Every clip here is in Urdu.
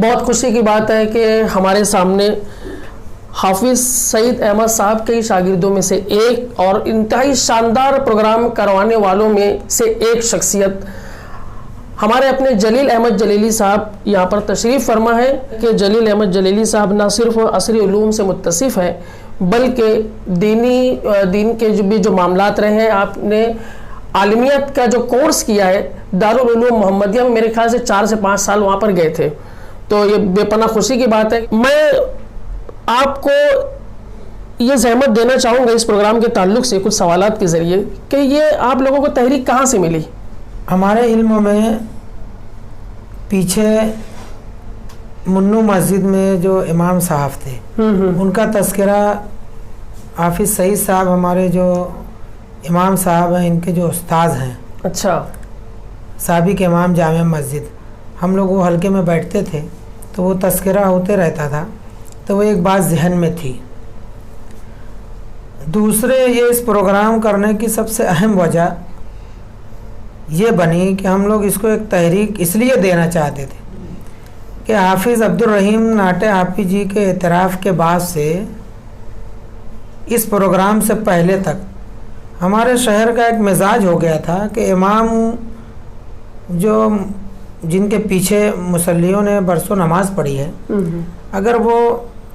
بہت خوشی کی بات ہے کہ ہمارے سامنے حافظ سعید احمد صاحب کے شاگردوں میں سے ایک اور انتہائی شاندار پروگرام کروانے والوں میں سے ایک شخصیت ہمارے اپنے جلیل احمد جلیلی صاحب یہاں پر تشریف فرما ہے کہ جلیل احمد جلیلی صاحب نہ صرف عصری علوم سے متصف ہیں بلکہ دین کے جو معاملات رہے ہیں. آپ نے عالمیت کا جو کورس کیا ہے دارالعلوم محمدیہ میں میرے خیال سے 4 سے 5 سال وہاں پر گئے تھے, تو یہ بے پناہ خوشی کی بات ہے. میں آپ کو یہ زحمت دینا چاہوں گا اس پروگرام کے تعلق سے کچھ سوالات کے ذریعے کہ یہ آپ لوگوں کو تحریک کہاں سے ملی؟ ہمارے علم میں پیچھے منو مسجد میں جو امام صاحب تھے ان کا تذکرہ حافظ سعید صاحب ہمارے جو امام صاحب ہیں ان کے جو استاذ ہیں, اچھا, سابق امام جامع مسجد, ہم لوگ وہ حلقے میں بیٹھتے تھے تو وہ تذکرہ ہوتے رہتا تھا, تو وہ ایک بات ذہن میں تھی. دوسرے یہ اس پروگرام کرنے کی سب سے اہم وجہ یہ بنی کہ ہم لوگ اس کو ایک تحریک اس لیے دینا چاہتے تھے کہ حافظ عبدالرحیم ناٹے حافظ جی کے اعتراف کے بعد سے اس پروگرام سے پہلے تک ہمارے شہر کا ایک مزاج ہو گیا تھا کہ امام جو جن کے پیچھے مصلیوں نے برسوں نماز پڑھی ہے, اگر وہ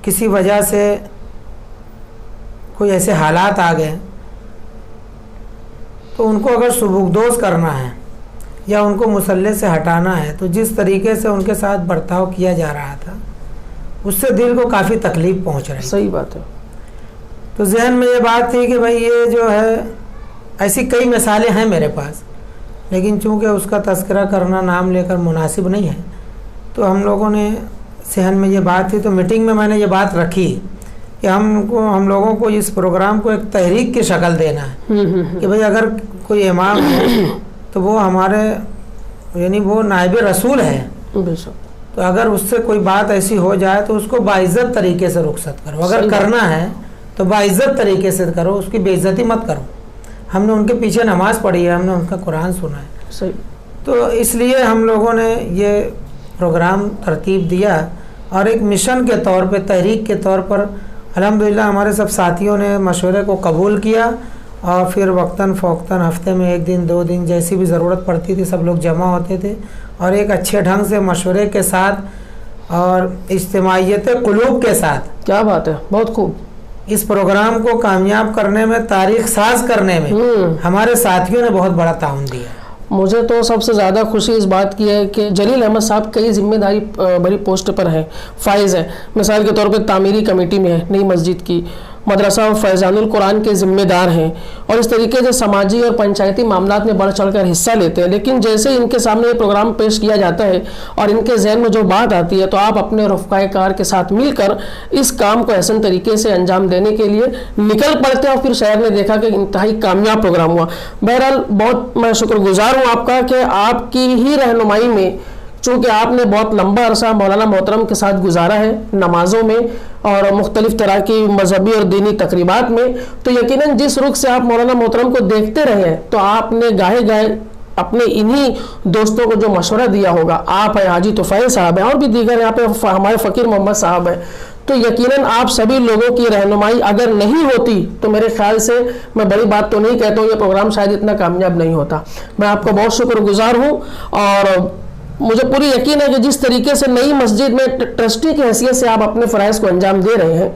کسی وجہ سے کوئی ایسے حالات آ گئے تو ان کو اگر سبکدوش کرنا ہے یا ان کو مصلی سے ہٹانا ہے تو جس طریقے سے ان کے ساتھ برتاؤ کیا جا رہا تھا اس سے دل کو کافی تکلیف پہنچ رہی. صحیح بات ہے. تو ذہن میں یہ بات تھی کہ بھائی یہ جو ہے ایسی کئی مثالیں ہیں میرے پاس, لیکن چونکہ اس کا تذکرہ کرنا نام لے کر مناسب نہیں ہے تو ہم لوگوں نے ذہن میں یہ بات تھی, تو میٹنگ میں نے یہ بات رکھی کہ ہم لوگوں کو اس پروگرام کو ایک تحریک کی شکل دینا ہے کہ بھئی اگر کوئی امام ہے تو وہ ہمارے یعنی وہ نائب رسول ہے, تو اگر اس سے کوئی بات ایسی ہو جائے تو اس کو باعزت طریقے سے رخصت کرو, اگر کرنا ہے تو باعزت طریقے سے کرو, اس کی بے عزتی مت کرو. ہم نے ان کے پیچھے نماز پڑھی ہے, ہم نے ان کا قرآن سنا ہے, تو اس لیے ہم لوگوں نے یہ پروگرام ترتیب دیا اور ایک مشن کے طور پہ, تحریک کے طور پر الحمدللہ ہمارے سب ساتھیوں نے مشورے کو قبول کیا اور پھر وقتاً فوقتاً ہفتے میں 1 دن 2 دن جیسی بھی ضرورت پڑتی تھی سب لوگ جمع ہوتے تھے اور ایک اچھے ڈھنگ سے مشورے کے ساتھ اور اجتماعیت قلوب کے ساتھ. کیا بات ہے, بہت خوب. اس پروگرام کو کامیاب کرنے میں, تاریخ ساز کرنے میں ہمارے ساتھیوں نے بہت بڑا تعاون دیا. مجھے تو سب سے زیادہ خوشی اس بات کی ہے کہ جلیل احمد صاحب کئی ذمہ داری بڑی پوسٹ پر ہیں, فائز ہیں. مثال کے طور پہ تعمیری کمیٹی میں ہے نئی مسجد کی, مدرسہ و فیضان القرآن کے ذمہ دار ہیں اور اس طریقے سے سماجی اور پنچایتی معاملات میں بڑھ چڑھ کر حصہ لیتے ہیں. لیکن جیسے ان کے سامنے یہ پروگرام پیش کیا جاتا ہے اور ان کے ذہن میں جو بات آتی ہے تو آپ اپنے رفقائے کار کے ساتھ مل کر اس کام کو احسن طریقے سے انجام دینے کے لیے نکل پڑتے ہیں اور پھر شہر نے دیکھا کہ انتہائی کامیاب پروگرام ہوا. بہرحال بہت میں شکر گزار ہوں آپ کا کہ آپ کی ہی رہنمائی میں, چونکہ آپ نے بہت لمبا عرصہ مولانا محترم کے ساتھ گزارا ہے نمازوں میں اور مختلف طرح کی مذہبی اور دینی تقریبات میں, تو یقیناً جس رخ سے آپ مولانا محترم کو دیکھتے رہے ہیں تو آپ نے گاہے گاہے اپنے انہی دوستوں کو جو مشورہ دیا ہوگا, آپ ہیں حاجی طفیل صاحب ہیں اور بھی دیگر یہاں پہ ہمارے فقیر محمد صاحب ہیں, تو یقیناً آپ سبھی لوگوں کی رہنمائی اگر نہیں ہوتی تو میرے خیال سے, میں بڑی بات تو نہیں کہتا ہوں, یہ پروگرام شاید اتنا کامیاب نہیں ہوتا. میں آپ کا بہت شکر گزار ہوں اور مجھے پوری یقین ہے کہ جس طریقے سے نئی مسجد میں ٹرسٹی کی حیثیت سے آپ اپنے فرائض کو انجام دے رہے ہیں,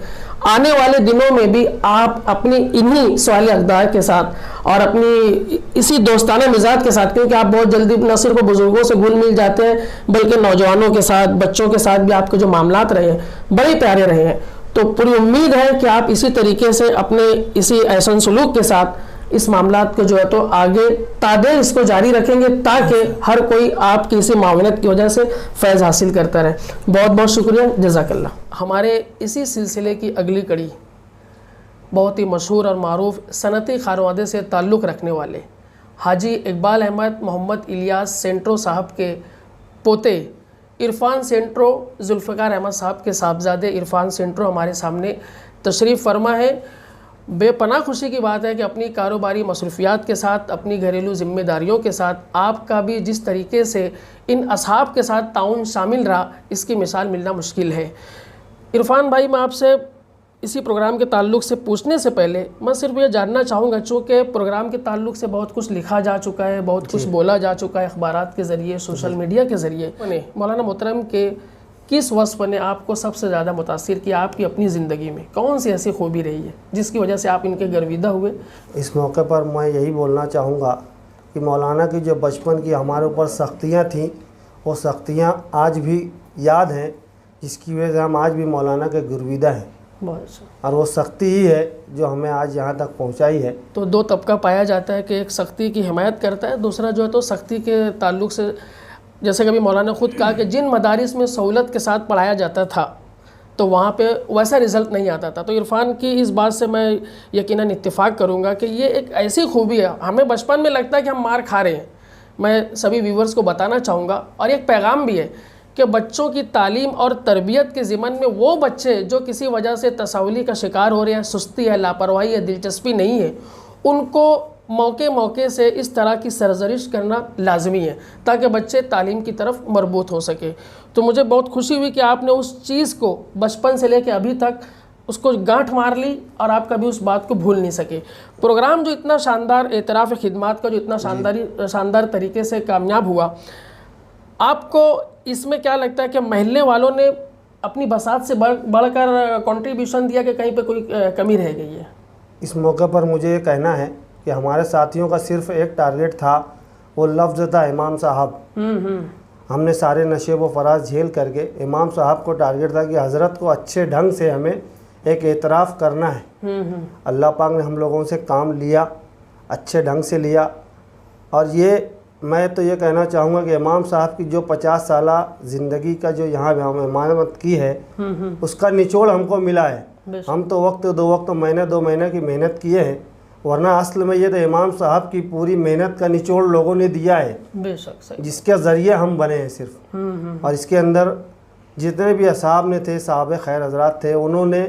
آنے والے دنوں میں بھی آپ اپنی انہی سوال اقدار کے ساتھ اور اپنی اسی دوستانہ مزاج کے ساتھ, کیونکہ آپ بہت جلدی نہ صرف بزرگوں سے گھل مل جاتے ہیں بلکہ نوجوانوں کے ساتھ, بچوں کے ساتھ بھی آپ کے جو معاملات رہے ہیں بڑے پیارے رہے ہیں, تو پوری امید ہے کہ آپ اسی طریقے سے اپنے اسی احسن سلوک کے ساتھ اس معاملات کو جو ہے تو آگے تادیر اس کو جاری رکھیں گے تاکہ ہر کوئی آپ کی اسی معاونت کی وجہ سے فیض حاصل کرتا رہے. بہت بہت شکریہ, جزاک اللہ. ہمارے اسی سلسلے کی اگلی کڑی بہت ہی مشہور اور معروف صنعتی خانوادے سے تعلق رکھنے والے حاجی اقبال احمد محمد الیاس سینٹرو صاحب کے پوتے عرفان سینٹرو ذوالفقار احمد صاحب کے صاحبزادے عرفان سینٹرو ہمارے سامنے تشریف فرما ہے بے پناہ خوشی کی بات ہے کہ اپنی کاروباری مصروفیات کے ساتھ، اپنی گھریلو ذمہ داریوں کے ساتھ آپ کا بھی جس طریقے سے ان اصحاب کے ساتھ تعاون شامل رہا، اس کی مثال ملنا مشکل ہے۔ عرفان بھائی، میں آپ سے اسی پروگرام کے تعلق سے پوچھنے سے پہلے میں صرف یہ جاننا چاہوں گا، چونکہ پروگرام کے تعلق سے بہت کچھ لکھا جا چکا ہے، بہت کچھ بولا جا چکا ہے اخبارات کے ذریعے، سوشل میڈیا کے ذریعے، مولانا محترم کے کس وصف نے آپ کو سب سے زیادہ متاثر کیا آپ کی اپنی زندگی میں؟ کون سی ایسی خوبی رہی ہے جس کی وجہ سے آپ ان کے گرویدہ ہوئے؟ اس موقع پر میں یہی بولنا چاہوں گا کہ مولانا کی جو بچپن کی ہمارے اوپر سختیاں تھیں، وہ سختیاں آج بھی یاد ہیں، جس کی وجہ سے ہم آج بھی مولانا کے گرویدہ ہیں، اور وہ سختی ہی ہے جو ہمیں آج یہاں تک پہنچائی ہے۔ تو دو طبقہ پایا جاتا ہے کہ ایک سختی کی حمایت کرتا ہے، دوسرا جو ہے تو سختی کے تعلق سے، جیسے کبھی مولانا خود کہا کہ جن مدارس میں سہولت کے ساتھ پڑھایا جاتا تھا تو وہاں پہ ویسا رزلٹ نہیں آتا تھا۔ تو عرفان کی اس بات سے میں یقیناً اتفاق کروں گا کہ یہ ایک ایسی خوبی ہے، ہمیں بچپن میں لگتا ہے کہ ہم مار کھا رہے ہیں۔ میں سبھی ویورز کو بتانا چاہوں گا، اور ایک پیغام بھی ہے کہ بچوں کی تعلیم اور تربیت کے ضمن میں وہ بچے جو کسی وجہ سے تساہلی کا شکار ہو رہے ہیں، سستی ہے، لاپرواہی ہے، دلچسپی نہیں ہے، ان کو موقع سے اس طرح کی سرزنش کرنا لازمی ہے تاکہ بچے تعلیم کی طرف مربوط ہو سکے۔ تو مجھے بہت خوشی ہوئی کہ آپ نے اس چیز کو بچپن سے لے کے ابھی تک اس کو گانٹھ مار لی اور آپ کبھی اس بات کو بھول نہیں سکے۔ پروگرام جو اتنا شاندار، اعتراف خدمات کا جو اتنا شاندار طریقے سے کامیاب ہوا، آپ کو اس میں کیا لگتا ہے کہ محلے والوں نے اپنی بساط سے بڑھ کر کنٹریبیوشن دیا کہ کہیں پہ کوئی کمی رہ گئی ہے؟ اس موقع پر مجھے یہ کہنا ہے کہ ہمارے ساتھیوں کا صرف ایک ٹارگٹ تھا، وہ لفظ تھا امام صاحب۔ ہم نے سارے نشیب و فراز جھیل کر کے امام صاحب کو ٹارگٹ تھا کہ حضرت کو اچھے ڈھنگ سے ہمیں ایک اعتراف کرنا ہے۔ اللہ پاک نے ہم لوگوں سے کام لیا، اچھے ڈھنگ سے لیا، اور میں تو یہ کہنا چاہوں گا کہ امام صاحب کی جو 50 سالہ زندگی کا جو یہاں ہم امامت کی ہے، اس کا نچوڑ ہم کو ملا ہے۔ ہم تو وقت 2 وقت مہینے 2 مہینے کی محنت کیے ہیں، ورنہ اصل میں یہ تو امام صاحب کی پوری محنت کا نچوڑ لوگوں نے دیا ہے، بے شک صحیح، جس کے ذریعے ہم بنے ہیں صرف۔ اور اس کے اندر جتنے بھی اصحاب نے تھے، صحابہ خیر حضرات تھے، انہوں نے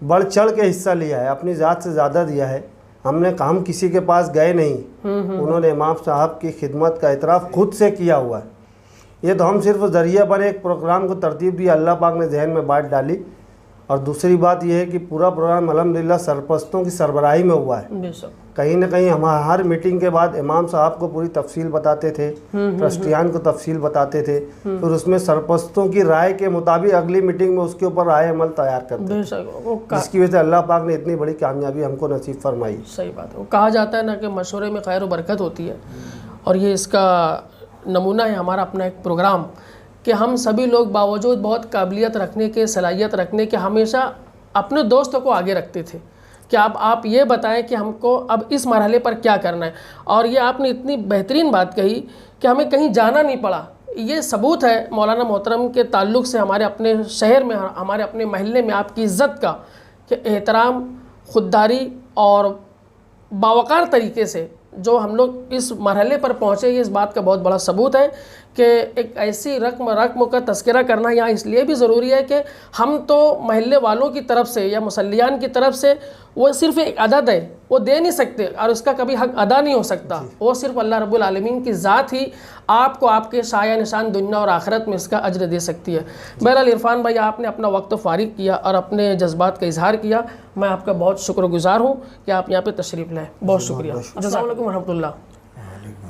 بڑھ چڑھ کے حصہ لیا ہے، اپنی ذات سے زیادہ دیا ہے۔ ہم کسی کے پاس گئے نہیں، انہوں نے امام صاحب کی خدمت کا اعتراف خود سے کیا ہوا ہے۔ یہ تو ہم صرف ذریعہ بنے، ایک پروگرام کو ترتیب دی، اللہ پاک نے ذہن میں بات ڈالی۔ اور دوسری بات یہ ہے کہ پورا پروگرام الحمدللہ سرپرستوں کی سربراہی میں ہوا ہے۔ بے شک، کہیں نہ کہیں ہم ہر میٹنگ کے بعد امام صاحب کو پوری تفصیل بتاتے تھے، ٹرسٹیان کو تفصیل بتاتے تھے، پھر اس میں سرپرستوں کی رائے کے مطابق اگلی میٹنگ میں اس کے اوپر رائے عمل تیار کرتے بے تھے، شک، جس کی وجہ سے اللہ پاک نے اتنی بڑی کامیابی ہم کو نصیب فرمائی۔ صحیح بات ہے، وہ کہا جاتا ہے نا کہ مشورے میں خیر و برکت ہوتی ہے، اور یہ اس کا نمونہ ہے ہمارا اپنا ایک پروگرام کہ ہم سبھی لوگ باوجود بہت قابلیت رکھنے کے، صلاحیت رکھنے کے، ہمیشہ اپنے دوستوں کو آگے رکھتے تھے کہ آپ یہ بتائیں کہ ہم کو اب اس مرحلے پر کیا کرنا ہے۔ اور یہ آپ نے اتنی بہترین بات کہی کہ ہمیں کہیں جانا نہیں پڑا۔ یہ ثبوت ہے مولانا محترم کے تعلق سے ہمارے اپنے شہر میں، ہمارے اپنے محلے میں آپ کی عزت کا، کہ احترام، خودداری اور باوقار طریقے سے جو ہم لوگ اس مرحلے پر پہنچے، یہ اس بات کا بہت بڑا ثبوت ہے کہ ایک ایسی رقم کا تذکرہ کرنا یہاں اس لیے بھی ضروری ہے کہ ہم تو محلے والوں کی طرف سے یا مسلیان کی طرف سے وہ صرف ایک عدد ہے، وہ دے نہیں سکتے اور اس کا کبھی حق ادا نہیں ہو سکتا، وہ صرف اللہ رب العالمین کی ذات ہی آپ کو آپ کے سایہ نشان دنیا اور آخرت میں اس کا اجر دے سکتی ہے۔ بہرحال عرفان بھائی، آپ نے اپنا وقت فارغ کیا اور اپنے جذبات کا اظہار کیا، میں آپ کا بہت شکر گزار ہوں کہ آپ یہاں پہ تشریف لائے، بہت شکریہ۔ السلام علیکم ورحمۃ اللہ۔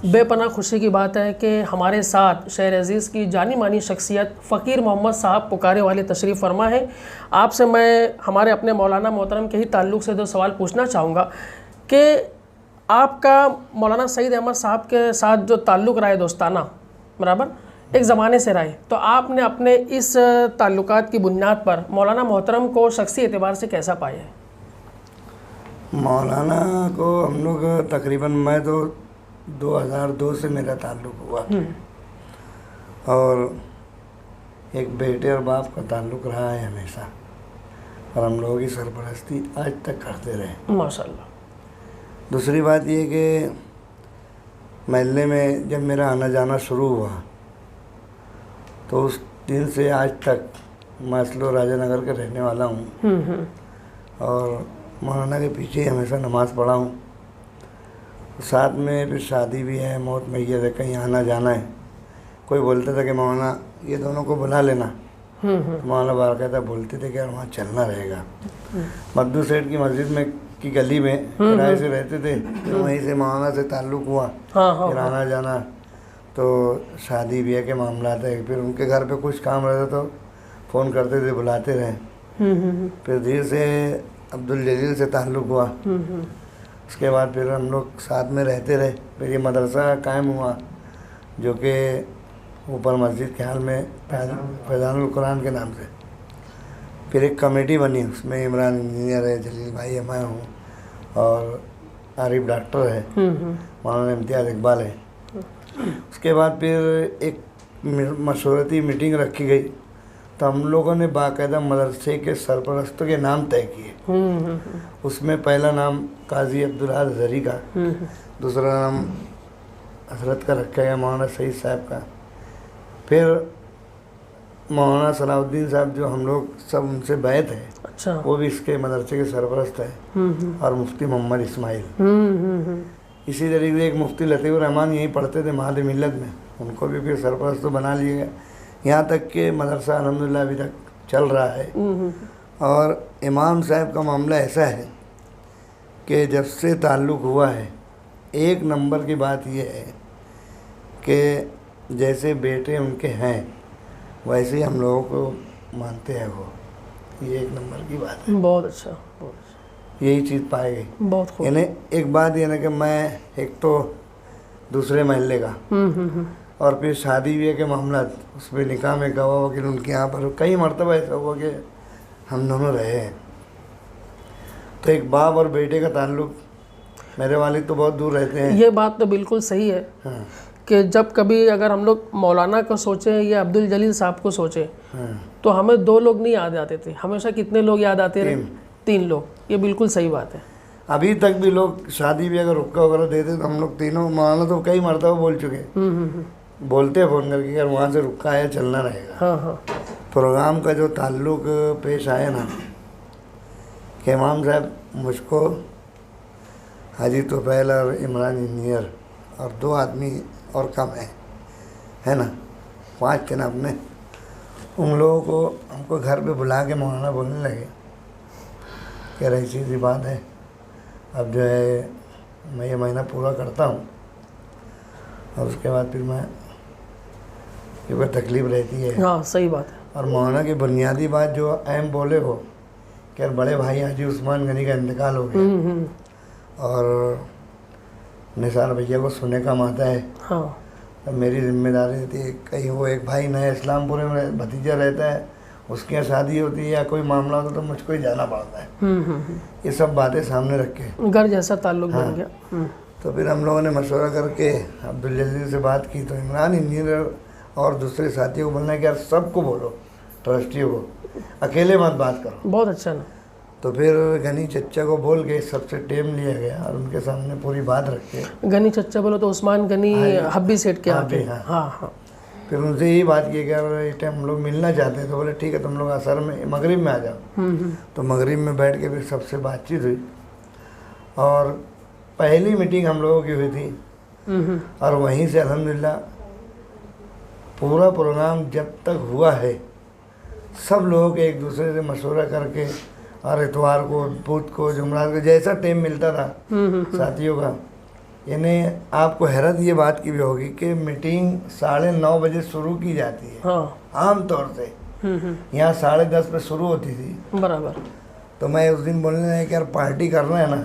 بے پناہ خوشی کی بات ہے کہ ہمارے ساتھ شہر عزیز کی جانی مانی شخصیت فقیر محمد صاحب پکارے والے تشریف فرما ہے۔ آپ سے میں ہمارے اپنے مولانا محترم کے ہی تعلق سے 2 سوال پوچھنا چاہوں گا کہ آپ کا مولانا سعید احمد صاحب کے ساتھ جو تعلق رہا ہے دوستانہ، برابر ایک زمانے سے رہے، تو آپ نے اپنے اس تعلقات کی بنیاد پر مولانا محترم کو شخصی اعتبار سے کیسا پایا ہے؟ مولانا کو ہم لوگ تقریباً، میں تو 2002 سے میرا تعلق ہوا، اور ایک بیٹے اور باپ کا تعلق رہا ہے ہمیشہ، اور ہم لوگوں کی سرپرستی آج تک کرتے رہے، ماشاءاللہ۔ دوسری بات یہ کہ محلے میں جب میرا آنا جانا شروع ہوا تو اس دن سے آج تک میں اسلو راجہ نگر کا رہنے والا ہوں، اور مولانا کے پیچھے ہمیشہ نماز پڑھا ہوں. ساتھ میں پھر شادی بھی ہے, موت میت ہے, کہیں آنا جانا ہے. کوئی بولتا تھا کہ مولانا یہ دونوں کو بلا لینا, مولانا باقاعدہ بولتے تھے کہ یار وہاں چلنا رہے گا. مدو سیٹھ کی مسجد میں کی گلی میں کرائے سے رہتے تھے, پھر وہیں سے مولانا سے تعلق ہوا, پھر آنا جانا. تو شادی بیاہ کے معاملات ہے, پھر ان کے گھر پہ کچھ کام رہتا تو فون کرتے تھے, بلاتے رہے. پھر دھیرے سے عبدالجلیل سے تعلق ہوا. اس کے بعد پھر ہم لوگ ساتھ میں رہتے رہے. پھر یہ مدرسہ قائم ہوا جو کہ اوپر مسجد کے حال میں فیضان القرآن کے نام سے. پھر ایک کمیٹی بنی, اس میں عمران انجینئر ہے, جلیل بھائی ہے, میں ہوں, اور عارف ڈاکٹر ہے, مولانا امتیاز اقبال ہے. اس کے بعد پھر ایک مشورتی میٹنگ رکھی گئی تو ہم لوگوں نے باقاعدہ مدرسے کے سرپرستوں کے نام طے کیے. اس میں پہلا نام قاضی عبدالحق زری کا, دوسرا نام حضرت کا رکھا گیا مولانا سعید صاحب کا, پھر مولانا صلاح الدین صاحب جو ہم لوگ سب ان سے بیعت ہیں, اچھا, وہ بھی اس کے مدرسے کے سرپرست ہیں, اور مفتی محمد اسماعیل. اسی طریقے سے ایک مفتی لطیف الرحمان یہیں پڑھتے تھے مہد ملت میں, ان کو بھی پھر سرپرست بنا لیے گیا. یہاں تک کہ مدرسہ الحمدللہ ابھی تک چل رہا ہے. اور امام صاحب کا معاملہ ایسا ہے کہ جب سے تعلق ہوا ہے, ایک نمبر کی بات یہ ہے کہ جیسے بیٹے ان کے ہیں ویسے ہی ہم لوگوں کو مانتے ہیں وہ. یہ ایک نمبر کی بات ہے. بہت اچھا, بہت اچھا, یہی چیز پائے گئی. بہت خوب. یعنی ایک بات یہ نا کہ میں ایک تو دوسرے محلے کا, اور پھر شادی بھی ہے کہ معاملات, اس پہ نکاح میں گواہ وکیل ان کے یہاں پر کئی مرتبہ ایسا ہوا کہ ہم دونوں رہے ہیں. تو ایک باپ اور بیٹے کا تعلق, میرے والد تو بہت دور رہتے ہیں. یہ بات تو بالکل صحیح ہے کہ جب کبھی اگر ہم لوگ مولانا کو سوچیں یا عبدالجلیل صاحب کو سوچیں تو ہمیں 2 لوگ نہیں یاد آتے تھے, ہمیشہ کتنے لوگ یاد آتے رہے؟ 3 لوگ. یہ بالکل صحیح بات ہے. ابھی تک بھی لوگ شادی بھی اگر رکا وغیرہ دیتے تو ہم لوگ تینوں, مولانا تو کئی مرتبہ بول چکے, بولتے ہیں فون کر کے کہ وہاں سے رکا ہے چلنا رہے گا. ہاں ہاں. پروگرام کا جو تعلق پیش آیا نا کہ امام صاحب مجھ کو حاجی طفیل اور عمران انجینئر اور 2 آدمی اور کم ہے نا, 5 تھے نا اپنے, ان لوگوں کو ہم کو گھر پہ بلا کے مولانا بولنے لگے کہ رہی چیز بات ہے, اب جو ہے میں یہ مہینہ پورا کرتا ہوں اور اس کے بعد پھر میں کیونکہ تکلیف رہتی ہے. ہاں صحیح بات ہے. اور مولانا کی بنیادی بات جو اہم بولے وہ کہ بڑے بھائی حاجی عثمان غنی کا انتقال ہو گیا اور نثار بھیا کو سنے کا آتا ہے. ہاں. اب میری ذمہ داری تھی, کہیں وہ ایک بھائی نئے اسلام پورے میں بھتیجا رہتا ہے, اس کی شادی ہوتی ہے یا کوئی معاملہ ہوتا تو مجھ کو ہی جانا پڑتا ہے. یہ سب باتیں سامنے رکھ کے گھر جیسا تعلق بن گیا. تو پھر ہم لوگوں نے مشورہ کر کے عبدالجلیل سے بات کی تو عمران انجینئر اور دوسرے ساتھیوں کو بولنا ہے کہ یار سب کو بولو, ٹرسٹیوں کو, اکیلے مت بات کرو. بہت اچھا نا. تو پھر غنی چچا کو بول کے سب سے ٹیم لیا گیا اور ان کے سامنے پوری بات رکھے. غنی چچا بولو تو عثمان غنی حبی سیٹ کے آگے. ہاں ہاں. پھر ان سے یہی بات کی کہ یار اس ٹائم ہم لوگ ملنا چاہتے ہیں, تو بولے ٹھیک ہے تم لوگ عصر میں مغرب میں آ جاؤ. تو مغرب میں بیٹھ کے پھر سب سے بات چیت ہوئی اور پہلی میٹنگ ہم لوگوں کی ہوئی تھی. اور وہیں سے الحمدللہ پورا پروگرام جب تک ہوا ہے سب لوگوں کے ایک دوسرے سے مشورہ کر کے, اور اتوار کو, بدھ کو, جمعرات کو جیسا ٹائم ملتا تھا ساتھیوں کا. یعنی آپ کو حیرت یہ بات کی بھی ہوگی کہ میٹنگ 9:30 بجے شروع کی جاتی ہے عام طور سے, یہاں 10:30 پہ شروع ہوتی تھی. برابر. تو میں اس دن بولنے لگا کہ یار پارٹی کرنا ہے نا,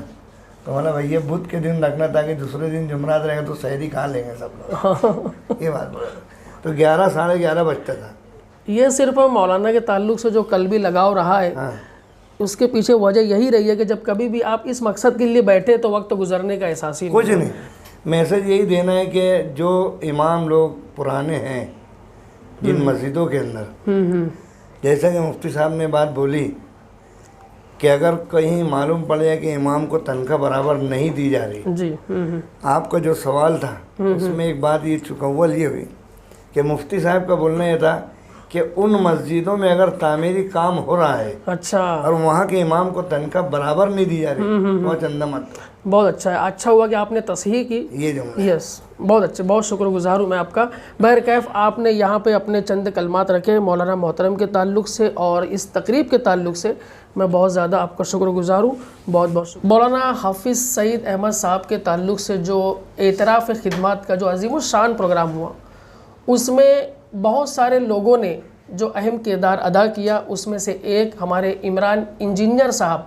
تو میں نے بھیا بدھ کے دن رکھنا تاکہ دوسرے دن جمعرات رہے گا تو سحری کھا لیں گے سب لوگ. یہ بات بولا تو 11 11:30 بجتا تھا. یہ صرف مولانا کے تعلق سے جو قلبی لگاؤ رہا ہے اس کے پیچھے وجہ یہی رہی ہے کہ جب کبھی بھی آپ اس مقصد کے لیے بیٹھے تو وقت گزرنے کا احساس ہی کچھ نہیں. میسج یہی دینا ہے کہ جو امام لوگ پرانے ہیں جن مسجدوں کے اندر, جیسا کہ مفتی صاحب نے بات بولی کہ اگر کہیں معلوم پڑ جائے کہ امام کو تنخواہ برابر نہیں دی جا رہی, جی آپ کا جو سوال تھا اس میں ایک بات یہ چکول یہ ہوئی کہ مفتی صاحب کا بولنا یہ تھا کہ ان مسجدوں میں اگر تعمیری کام ہو رہا ہے اچھا اور وہاں کے امام کو تنخواہ برابر نہیں دی جا رہی وہ چندہ مت بہت اچھا ہے. اچھا ہوا کہ آپ نے تصحیح کی. یہ جملہ یس بہت اچھے, بہت شکر گزار ہوں میں آپ کا. بہرکیف آپ نے یہاں پہ اپنے چند کلمات رکھے مولانا محترم کے تعلق سے اور اس تقریب کے تعلق سے, میں بہت زیادہ آپ کا شکر گزار ہوں. بہت بہت شکر. مولانا حافظ سعید احمد صاحب کے تعلق سے جو اعتراف خدمات کا جو عظیم الشان پروگرام ہوا, اس میں بہت سارے لوگوں نے جو اہم کردار ادا کیا. اس میں سے ایک ہمارے عمران انجینئر صاحب,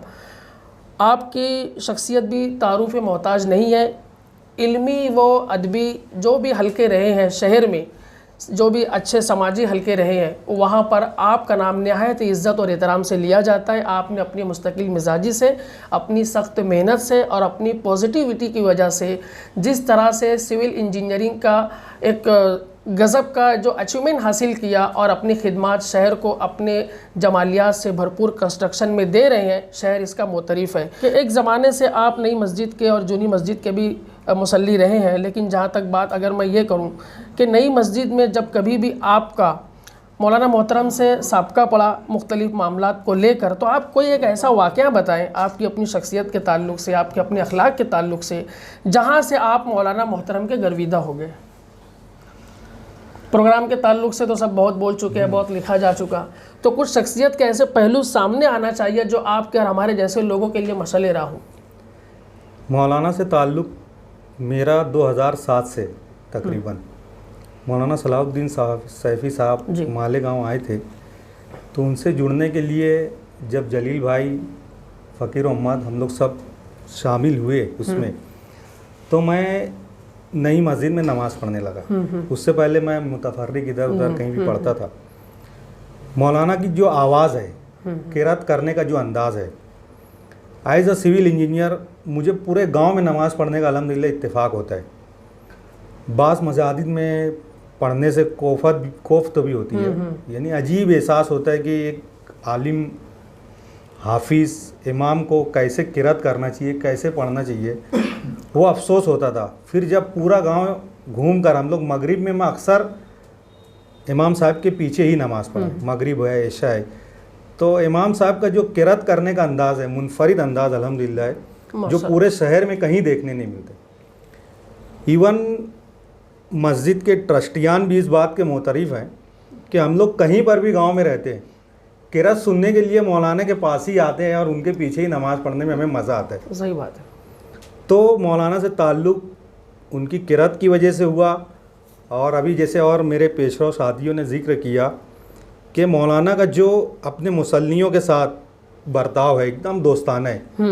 آپ کی شخصیت بھی تعارف محتاج نہیں ہے. علمی و ادبی جو بھی حلقے رہے ہیں شہر میں, جو بھی اچھے سماجی حلقے رہے ہیں, وہاں پر آپ کا نام نہایت عزت اور احترام سے لیا جاتا ہے. آپ نے اپنی مستقل مزاجی سے, اپنی سخت محنت سے اور اپنی پازیٹیوٹی کی وجہ سے جس طرح سے سول انجینئرنگ کا ایک غضب کا جو اچیومنٹ حاصل کیا اور اپنی خدمات شہر کو اپنے جمالیات سے بھرپور کنسٹرکشن میں دے رہے ہیں, شہر اس کا معترف ہے. کہ ایک زمانے سے آپ نئی مسجد کے اور جونی مسجد کے بھی مصلی رہے ہیں, لیکن جہاں تک بات اگر میں یہ کروں کہ نئی مسجد میں جب کبھی بھی آپ کا مولانا محترم سے سابقہ پڑا مختلف معاملات کو لے کر, تو آپ کوئی ایک ایسا واقعہ بتائیں آپ کی اپنی شخصیت کے تعلق سے, آپ کے اپنے اخلاق کے تعلق سے, جہاں سے آپ مولانا محترم کے گرویدہ ہو گئے. پروگرام کے تعلق سے تو سب بہت بول چکے ہیں, بہت لکھا جا چکا, تو کچھ شخصیت کے ایسے پہلو سامنے آنا چاہیے جو آپ کے اور ہمارے جیسے لوگوں کے لیے مشعل راہ ہوں. مولانا سے تعلق میرا 2007 سے تقریباً. مولانا صلاح الدین سیفی صاحب مالیگاؤں آئے تھے, تو ان سے جڑنے کے لیے جب جلیل بھائی, فقیر احمد, ہم لوگ سب شامل ہوئے اس میں, تو میں نئی مسجد میں نماز پڑھنے لگا. اس سے پہلے میں متفرق ادھر ادھر کہیں بھی پڑھتا تھا. مولانا کی جو آواز ہے, قرات کرنے کا جو انداز ہے, ایز اے سول انجینئر مجھے پورے گاؤں میں نماز پڑھنے کا الحمدللہ اتفاق ہوتا ہے. بعض مساجد میں پڑھنے سے کوفت بھی ہوتی ہے, یعنی عجیب احساس ہوتا ہے کہ ایک عالم حافظ امام کو کیسے قرات کرنا چاہیے, کیسے پڑھنا چاہیے, وہ افسوس ہوتا تھا. پھر جب پورا گاؤں گھوم کر ہم لوگ مغرب میں اکثر امام صاحب کے پیچھے ہی نماز پڑھا, مغرب ہے عشاء ہے, تو امام صاحب کا جو قرات کرنے کا انداز ہے, منفرد انداز الحمدللہ ہے, جو پورے شہر میں کہیں دیکھنے نہیں ملتے. ایون مسجد کے ٹرسٹیان بھی اس بات کے معترف ہیں کہ ہم لوگ کہیں پر بھی گاؤں میں رہتے ہیں, قرات سننے کے لیے مولانا کے پاس ہی آتے ہیں اور ان کے پیچھے ہی نماز پڑھنے میں ہمیں مزہ آتا ہے. صحیح بات ہے. تو مولانا سے تعلق ان کی قرات کی وجہ سے ہوا. اور ابھی جیسے اور میرے پیشرو ساتھیوں نے ذکر کیا کہ مولانا کا جو اپنے مسلیوں کے ساتھ برتاؤ ہے ایک دم دوستانہ ہے.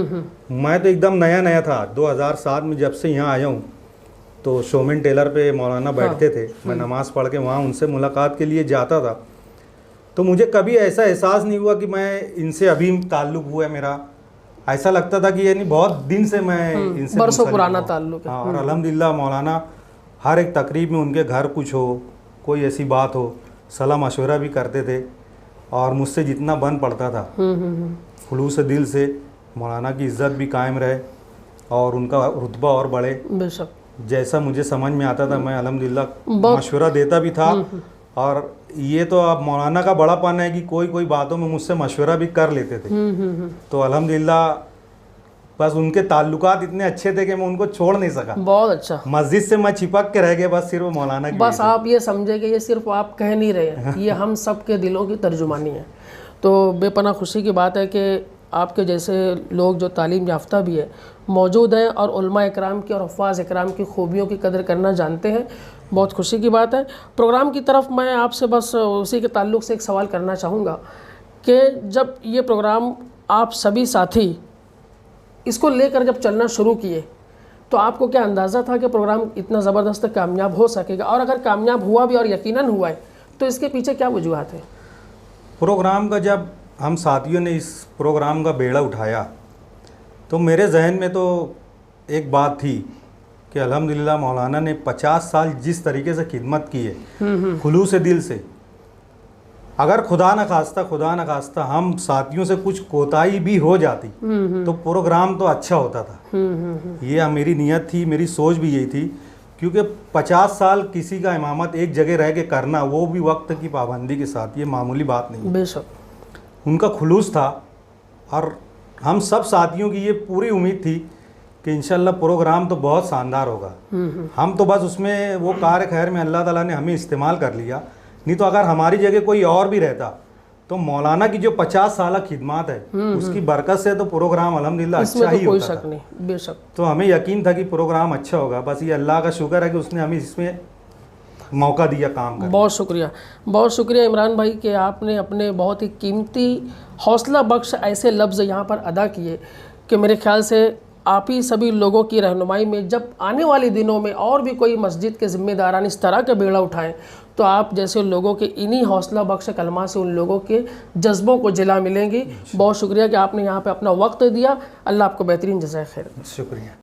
میں تو ایک دم نیا تھا 2007 میں جب سے یہاں آیا ہوں, تو شومن ٹیلر پہ مولانا بیٹھتے تھے, میں نماز پڑھ کے وہاں ان سے ملاقات کے لیے جاتا تھا. تو مجھے کبھی ایسا احساس نہیں ہوا کہ میں ان سے ابھی تعلق ہوا ہے میرا. ایسا لگتا تھا کہ یعنی بہت دن سے میں ان سے برسوں پرانا تعلق ہے. اور الحمدللہ مولانا ہر ایک تقریب میں ان کے گھر کچھ ہو, کوئی ایسی بات ہو, صلاح مشورہ بھی کرتے تھے, اور مجھ سے جتنا بن پڑتا تھا خلوص دل سے مولانا کی عزت بھی قائم رہے اور ان کا رتبہ اور بڑھے. بے شک جیسا مجھے سمجھ میں آتا تھا میں الحمدللہ مشورہ دیتا بھی تھا. اور یہ تو اب مولانا کا بڑا پن ہے کہ کوئی باتوں میں مجھ سے مشورہ بھی کر لیتے تھے. تو الحمدللہ بس ان کے تعلقات اتنے اچھے تھے کہ میں ان کو چھوڑ نہیں سکا. بہت اچھا. مسجد سے میں چپک کے رہ گیا بس صرف مولانا کی. بس آپ یہ سمجھے کہ یہ صرف آپ کہہ نہیں رہے ہیں, یہ ہم سب کے دلوں کی ترجمانی ہے. تو بے پناہ خوشی کی بات ہے کہ آپ کے جیسے لوگ جو تعلیم یافتہ بھی ہے موجود ہیں اور علماء اکرام کی اور حفاظ اکرام کی خوبیوں کی قدر کرنا جانتے ہیں. بہت خوشی کی بات ہے. پروگرام کی طرف میں آپ سے بس اسی کے تعلق سے ایک سوال کرنا چاہوں گا کہ جب یہ پروگرام آپ سبھی ساتھی اس کو لے کر جب چلنا شروع کیے تو آپ کو کیا اندازہ تھا کہ پروگرام اتنا زبردست کامیاب ہو سکے گا, اور اگر کامیاب ہوا بھی اور یقیناً ہوا ہے تو اس کے پیچھے کیا وجوہات ہیں؟ پروگرام کا جب ہم ساتھیوں نے اس پروگرام کا بیڑا اٹھایا تو میرے ذہن میں تو ایک بات تھی کہ الحمدللہ مولانا نے 50 سال جس طریقے سے خدمت کی ہے خلوص دل سے, اگر خدا نہ خواستہ ہم ساتھیوں سے کچھ کوتاہی بھی ہو جاتی تو پروگرام تو اچھا ہوتا تھا. یہ میری نیت تھی, میری سوچ بھی یہی تھی کیونکہ 50 سال کسی کا امامت ایک جگہ رہ کے کرنا، وہ بھی وقت کی پابندی کے ساتھ، یہ معمولی بات نہیں ہے۔ بے شک ان کا خلوص تھا، اور ہم سب ساتھیوں کی یہ پوری امید تھی کہ انشاءاللہ پروگرام تو بہت شاندار ہوگا۔ ہم تو بس اس میں وہ کار خیر میں اللہ تعالیٰ نے ہمیں استعمال کر لیا، نہیں تو اگر ہماری جگہ کوئی اور بھی رہتا تو مولانا کی جو 50 سالہ خدمات ہے اس کی برکت سے تو پروگرام الحمدللہ اس میں اچھا تو ہی کوئی ہوتا شک تھا۔ نہیں، بے شک۔ تو ہمیں یقین تھا کہ پروگرام اچھا ہوگا، بس یہ اللہ کا شکر ہے کہ اس نے ہمیں اس میں موقع دیا کام کرنے۔ بہت شکریہ، بہت شکریہ عمران بھائی کہ آپ نے اپنے بہت ہی قیمتی حوصلہ بخش ایسے لفظ یہاں پر ادا کیے کہ میرے خیال سے آپ ہی سبھی لوگوں کی رہنمائی میں جب آنے والے دنوں میں اور بھی کوئی مسجد کے ذمہ داران اس طرح کا بیڑا اٹھائیں تو آپ جیسے لوگوں کے انہی حوصلہ بخش کلمات سے ان لوگوں کے جذبوں کو جلا ملیں گی۔ بہت شکریہ کہ آپ نے یہاں پہ اپنا وقت دیا، اللہ آپ کو بہترین جزائے خیر۔ شکریہ۔